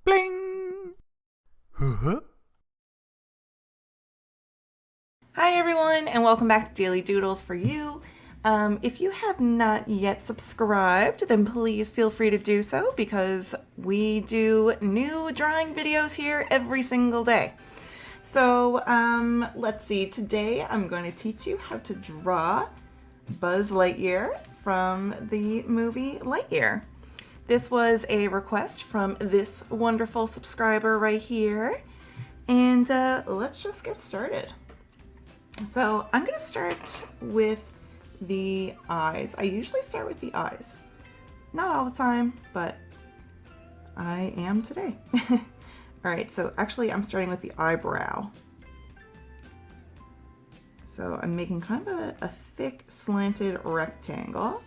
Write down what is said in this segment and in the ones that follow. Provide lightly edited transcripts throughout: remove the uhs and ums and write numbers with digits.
Bling! Huh? Hi everyone, and welcome back to Daily Doodles for you. If you have not yet subscribed, then please feel free to do so because we do new drawing videos here every single day. So let's see, today I'm going to teach you how to draw Buzz Lightyear from the movie Lightyear. This was a request from this wonderful subscriber right here, and let's just get started. So I'm going to start with the eyes. I usually start with the eyes. Not all the time, but I am today. All right, so actually I'm starting with the eyebrow. So I'm making kind of a thick slanted rectangle,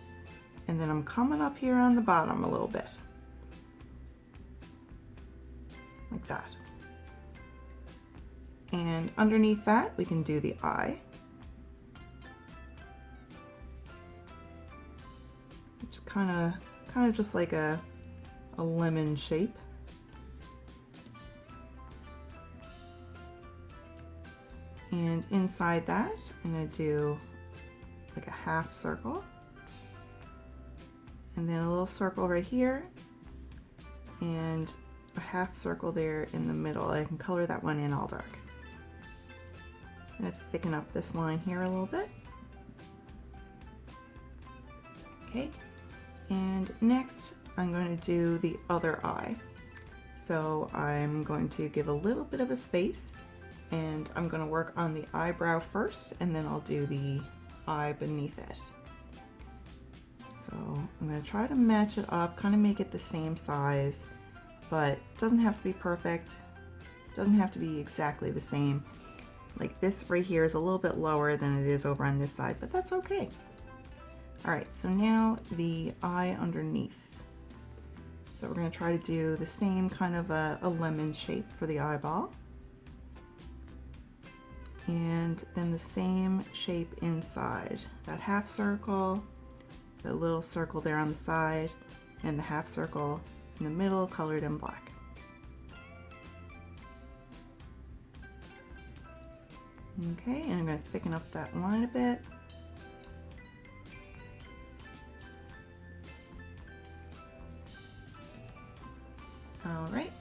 and then I'm coming up here on the bottom a little bit. Like that. And underneath that, we can do the eye. It's kind of just like a lemon shape. And inside that, I'm going to do like a half circle. And then a little circle right here. And a half circle there in the middle. I can color that one in all dark. I'm going to thicken up this line here a little bit. Okay, and next I'm going to do the other eye. So I'm going to give a little bit of a space, and I'm going to work on the eyebrow first, and then I'll do the eye beneath it. So I'm going to try to match it up, kind of make it the same size, but it doesn't have to be perfect. It doesn't have to be exactly the same. Like this right here is a little bit lower than it is over on this side, but that's okay. All right, so now the eye underneath. So we're going to try to do the same kind of a lemon shape for the eyeball. And then the same shape inside. That half circle, the little circle there on the side, and the half circle in the middle colored in black. Okay, and I'm going to thicken up that line a bit. All right,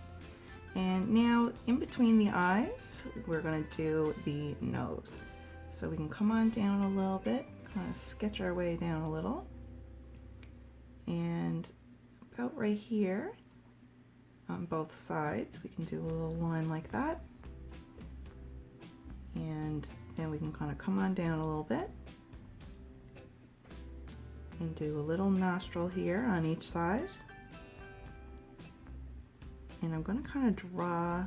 and now in between the eyes, we're going to do the nose. So we can come on down a little bit, kind of sketch our way down a little. And about right here on both sides, we can do a little line like that. And then we can kind of come on down a little bit and do a little nostril here on each side. And I'm going to kind of draw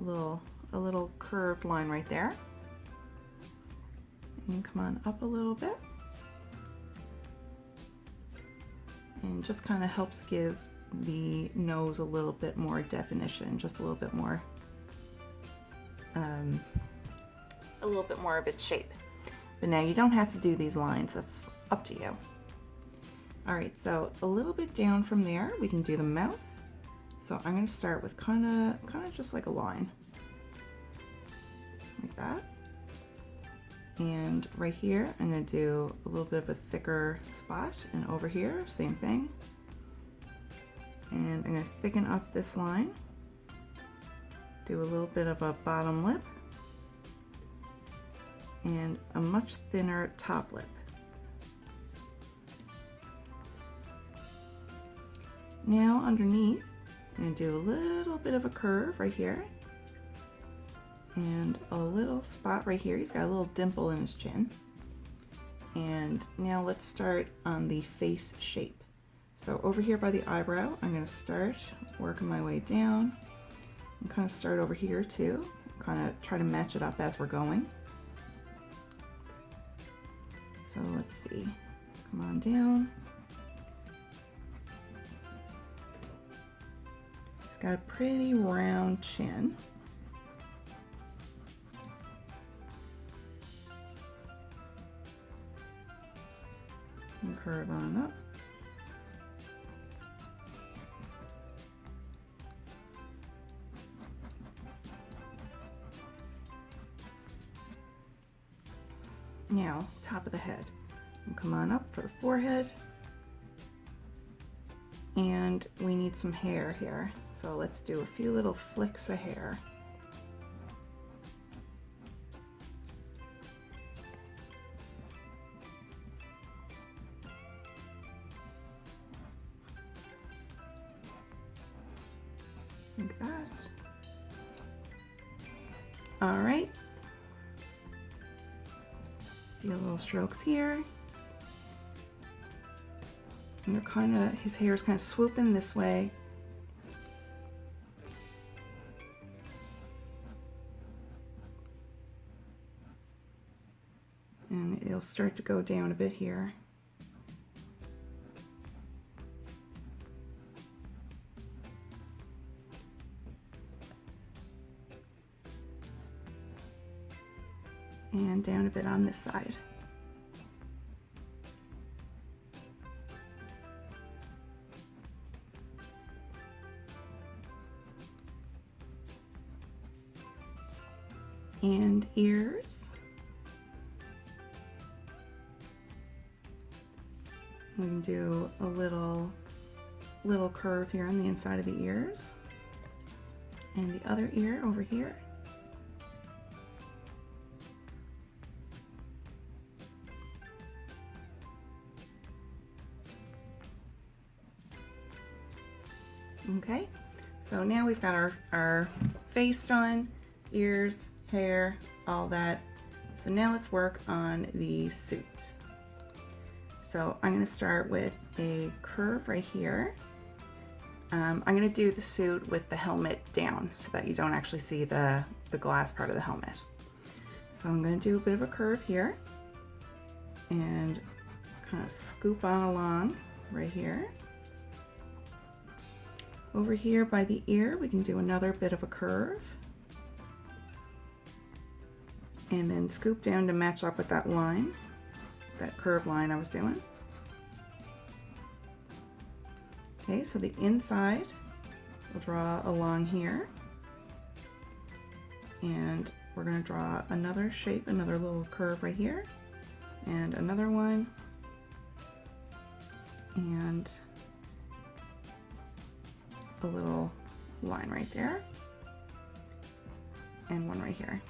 a little curved line right there. And come on up a little bit. And just kind of helps give the nose a little bit more definition, just a little bit more of its shape. But now you don't have to do these lines, that's up to you. All right, so a little bit down from there, we can do the mouth. So I'm going to start with kind of just like a line, like that. And right here, I'm going to do a little bit of a thicker spot, and over here, same thing. And I'm going to thicken up this line, do a little bit of a bottom lip, and a much thinner top lip. Now underneath, I'm going to do a little bit of a curve right here, and a little spot right here. He's got a little dimple in his chin. And now let's start on the face shape. So over here by the eyebrow, I'm going to start working my way down, and kind of start over here too, kind of try to match it up as we're going. So let's see, come on down. He's got a pretty round chin. And curve on up. Now, top of the head. And come on up for the forehead. And we need some hair here. So let's do a few little flicks of hair. Like that. All right. A few little strokes here. And they're kind of, his hair is kind of swooping this way. And it'll start to go down a bit here. And down a bit on this side. And ears. We can do a little curve here on the inside of the ears. And the other ear over here. Okay, so now we've got our face done, ears, hair, all that. So now let's work on the suit. So I'm going to start with a curve right here. I'm going to do the suit with the helmet down so that you don't actually see the glass part of the helmet. So I'm going to do a bit of a curve here and kind of scoop on along right here. Over here by the ear, we can do another bit of a curve. And then scoop down to match up with that line, that curved line I was doing. Okay, so the inside, we'll draw along here. And we're going to draw another shape, another little curve right here. And another one. And a little line right there. And one right here.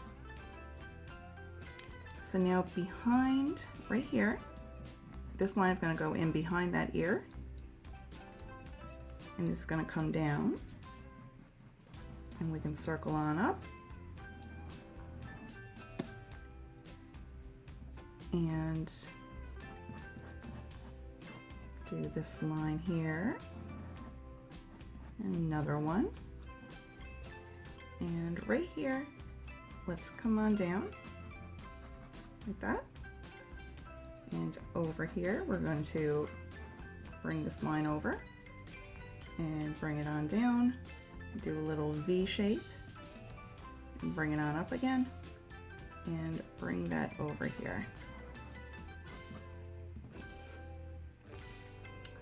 So now behind, right here, this line is going to go in behind that ear. And this is going to come down. And we can circle on up. And do this line here. And another one. And right here, let's come on down. Like that. And over here, we're going to bring this line over and bring it on down, do a little V shape, and bring it on up again, and bring that over here.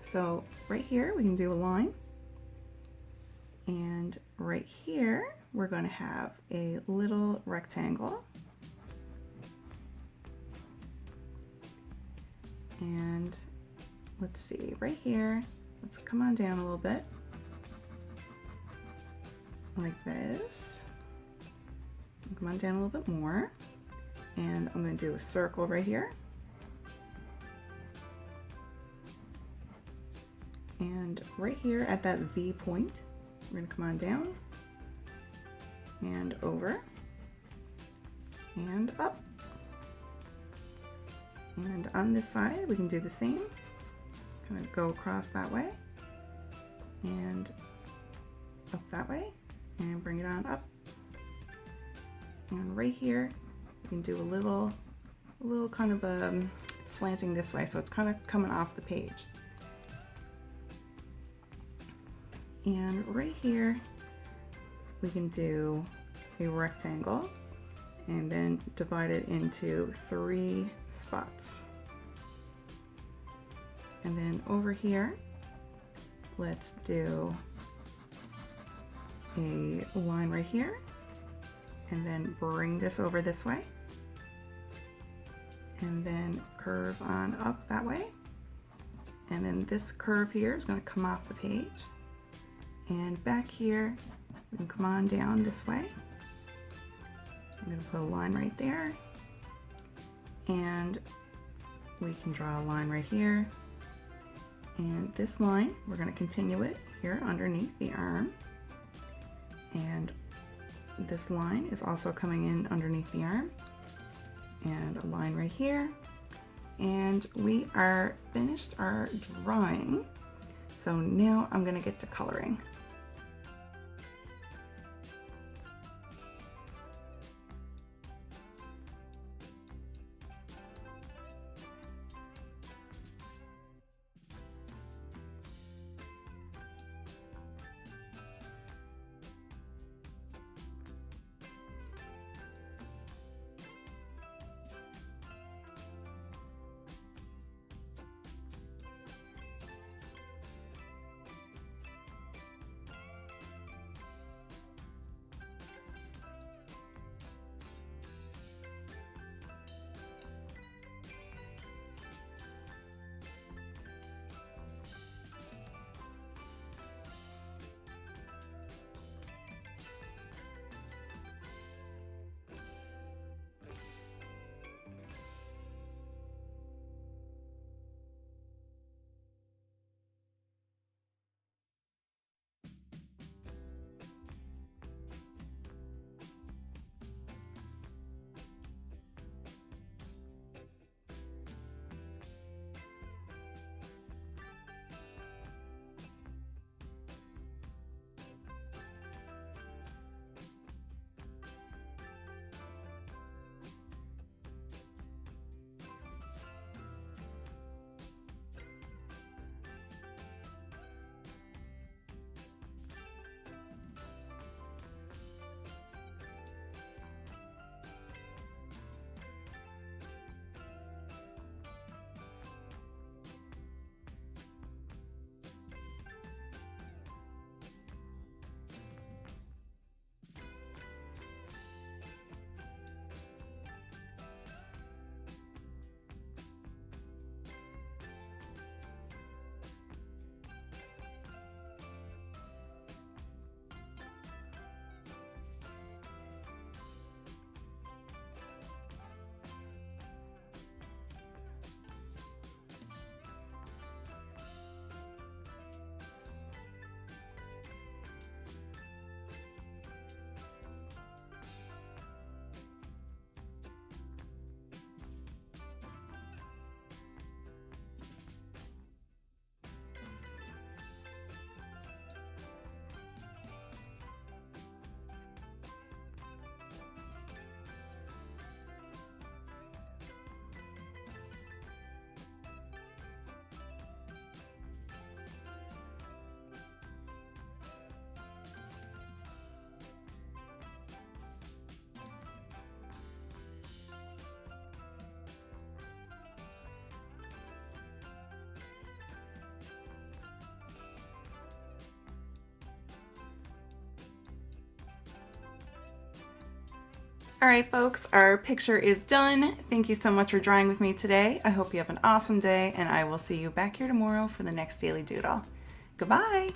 So right here, we can do a line, and right here, we're going to have a little rectangle. And let's see, right here, let's come on down a little bit, like this. Come on down a little bit more, and I'm going to do a circle right here. And right here at that V point, we're going to come on down, and over, and up. And on this side, we can do the same. Kind of go across that way, and up that way, and bring it on up. And right here, we can do a little kind of slanting this way, so it's kind of coming off the page. And right here, we can do a rectangle and then divide it into 3 spots. And then over here, let's do a line right here, and then bring this over this way, and then curve on up that way. And then this curve here is going to come off the page. And back here, we can come on down this way. I'm going to put a line right there. And we can draw a line right here. And this line, we're going to continue it here underneath the arm. And this line is also coming in underneath the arm. And a line right here. And we are finished our drawing. So now I'm going to get to coloring. All right, folks, our picture is done. Thank you so much for drawing with me today. I hope you have an awesome day, and I will see you back here tomorrow for the next Daily Doodle. Goodbye.